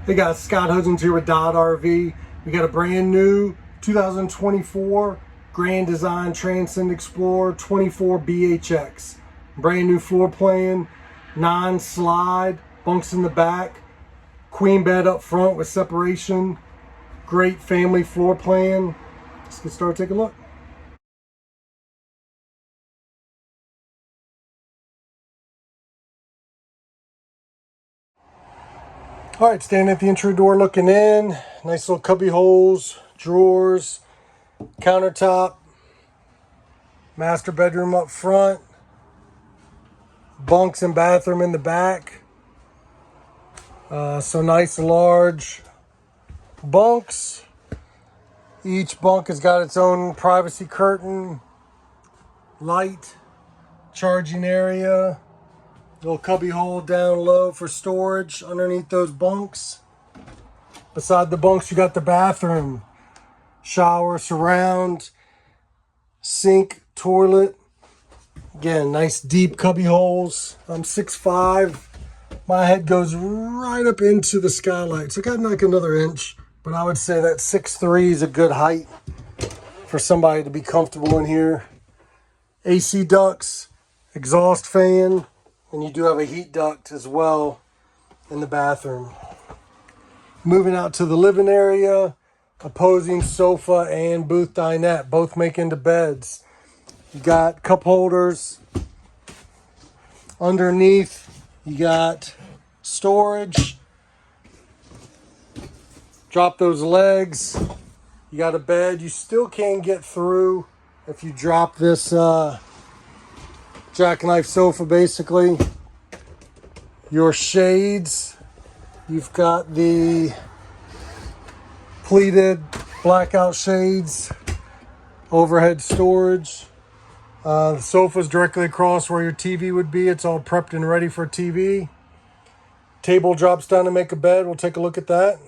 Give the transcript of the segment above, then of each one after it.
Hey guys, Scott Hudgins here with Dodd RV. We got a brand new 2024 Grand Design Transcend XPLOR 24BHX. Brand new floor plan, non-slide, bunks in the back, queen bed up front with separation. Great family floor plan. Let's get started, take a look. All right, standing at the entry door looking in. Nice little cubby holes, drawers, countertop, master bedroom up front, bunks and bathroom in the back. So nice large bunks. Each bunk has got its own privacy curtain, light, charging area, little cubby hole down low for storage underneath those bunks. Beside the bunks, you got the bathroom, shower, surround, sink, toilet. Again, nice deep cubby holes. I'm 6'5". My head goes right up into the skylight. So I got like another inch, but I would say that 6'3" is a good height for somebody to be comfortable in here. AC ducts, exhaust fan, and you do have a heat duct as well in the bathroom. Moving out to the living area, opposing sofa and booth dinette, both make into beds. You got cup holders. Underneath, you got storage. Drop those legs. You got a bed. You still can't get through if you drop this jackknife sofa, basically. Your shades. You've got the pleated blackout shades. Overhead storage. The sofa's directly across where your TV would be. It's all prepped and ready for TV. Table drops down to make a bed. We'll take a look at that.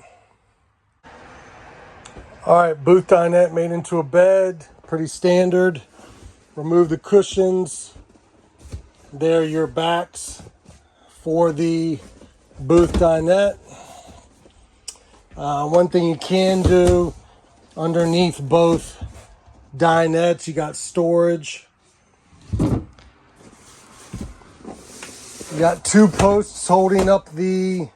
All right, booth dinette made into a bed. Pretty standard. Remove the cushions. There are your backs for the booth dinette. One thing you can do underneath both dinettes, you got storage. You got two posts holding up the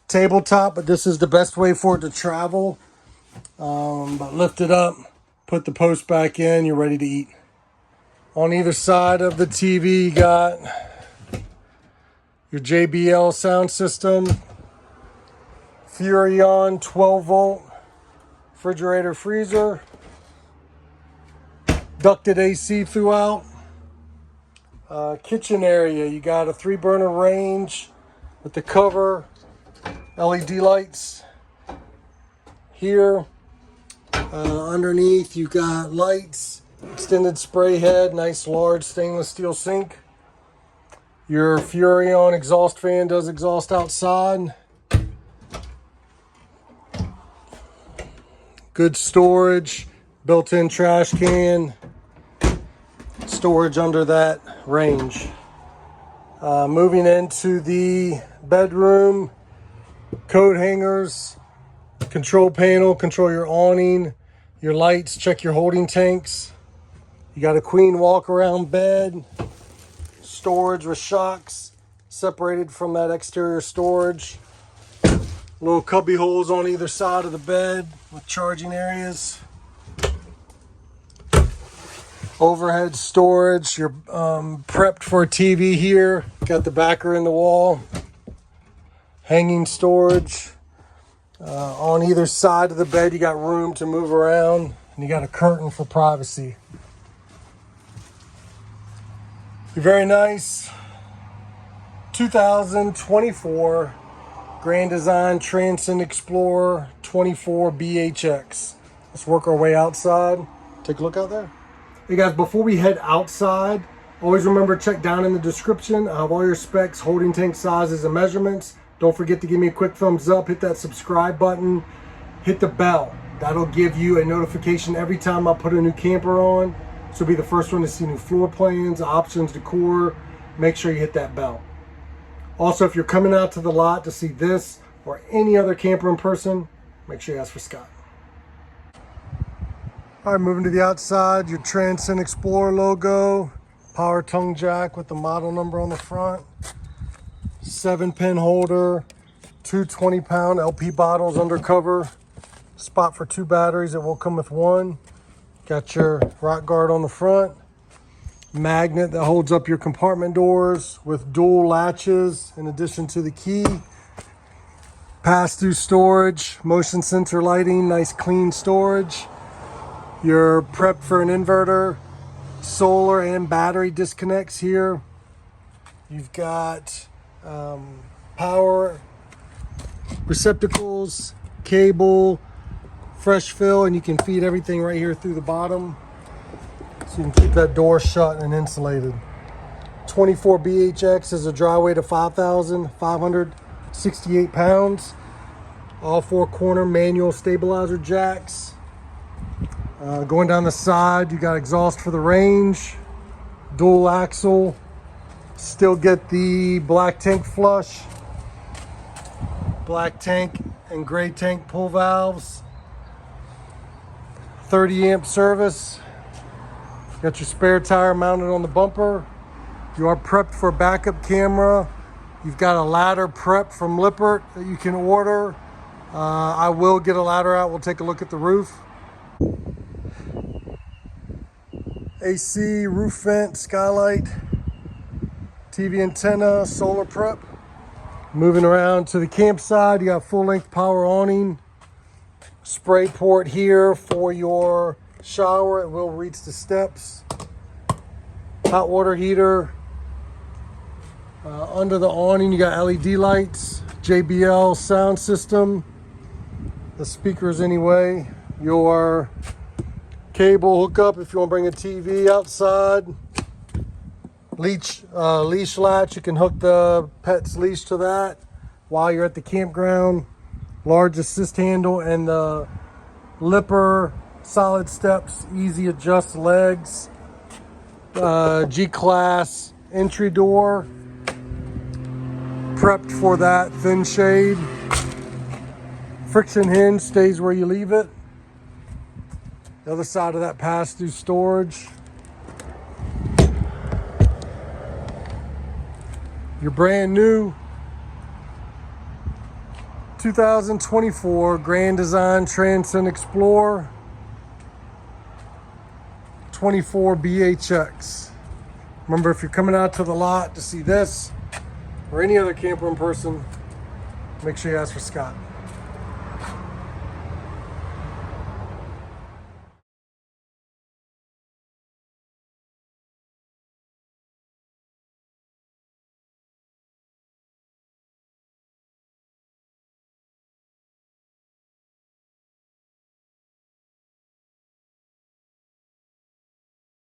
tabletop, but this is the best way for it to travel. But lift it up, put the post back in, you're ready to eat. On either side of the TV, you got your JBL sound system, Furrion 12 volt refrigerator freezer, ducted AC throughout. Kitchen area, you got a 3-burner range with the cover, LED lights here. Underneath you got lights, extended spray head, nice large stainless steel sink. Your Furrion exhaust fan does exhaust outside. Good storage, built-in trash can, storage under that range. Moving into the bedroom, coat hangers, control panel, control your awning, your lights, check your holding tanks. You got a queen walk-around bed, storage with shocks, separated from that exterior storage. Little cubby holes on either side of the bed with charging areas. Overhead storage. You're prepped for a TV here. Got the backer in the wall. Hanging storage. On either side of the bed, you got room to move around. And you got a curtain for privacy. Very nice 2024 Grand Design Transcend XPLOR 24BHX. Let's work our way outside. Take a look out there. Hey guys, before we head outside, always remember, check down in the description. I have all your specs, holding tank sizes, and measurements. Don't forget to give me a quick thumbs up, hit that subscribe button, hit the bell. That'll give you a notification every time I put a new camper on. So be the first one to see new floor plans, options, decor. Make sure you hit that bell. Also, if you're coming out to the lot to see this or any other camper in person, make sure you ask for Scott. All right, moving to the outside, your TRANSCEND XPLOR logo, power tongue jack with the model number on the front, 7-pin holder, two 20-pound LP bottles under cover, spot for 2 batteries. It will come with 1. Got your rock guard on the front, magnet that holds up your compartment doors with dual latches in addition to the key, pass-through storage, motion sensor lighting, nice clean storage. You're prepped for an inverter, solar and battery disconnects here. You've got power receptacles, cable, fresh fill, and you can feed everything right here through the bottom. So you can keep that door shut and insulated. 24BHX is a dry weight of 5,568 pounds. All 4 corner manual stabilizer jacks. Going down the side, you got exhaust for the range, dual axle, still get the black tank flush, black tank and gray tank pull valves, 30 amp service, got your spare tire mounted on the bumper. You are prepped for a backup camera. You've got a ladder prep from Lippert that you can order. I will get a ladder out, we'll take a look at the roof. AC, roof vent, skylight, TV antenna, solar prep. Moving around to the campside, you got full-length power awning, spray port here for your shower. It will reach the steps. Hot water heater. Under the awning, you got LED lights, JBL sound system, the speakers anyway. Your cable hookup if you want to bring a TV outside. Leash latch, you can hook the pet's leash to that while you're at the campground. Large assist handle and the Lipper solid steps, easy adjust legs. G-class entry door, prepped for that thin shade. Friction hinge stays where you leave it. The other side of that pass-through storage. Your brand new 2024 Grand Design TRANSCEND XPLOR 24BHX. Remember, if you're coming out to the lot to see this or any other camper in person, make sure you ask for Scott.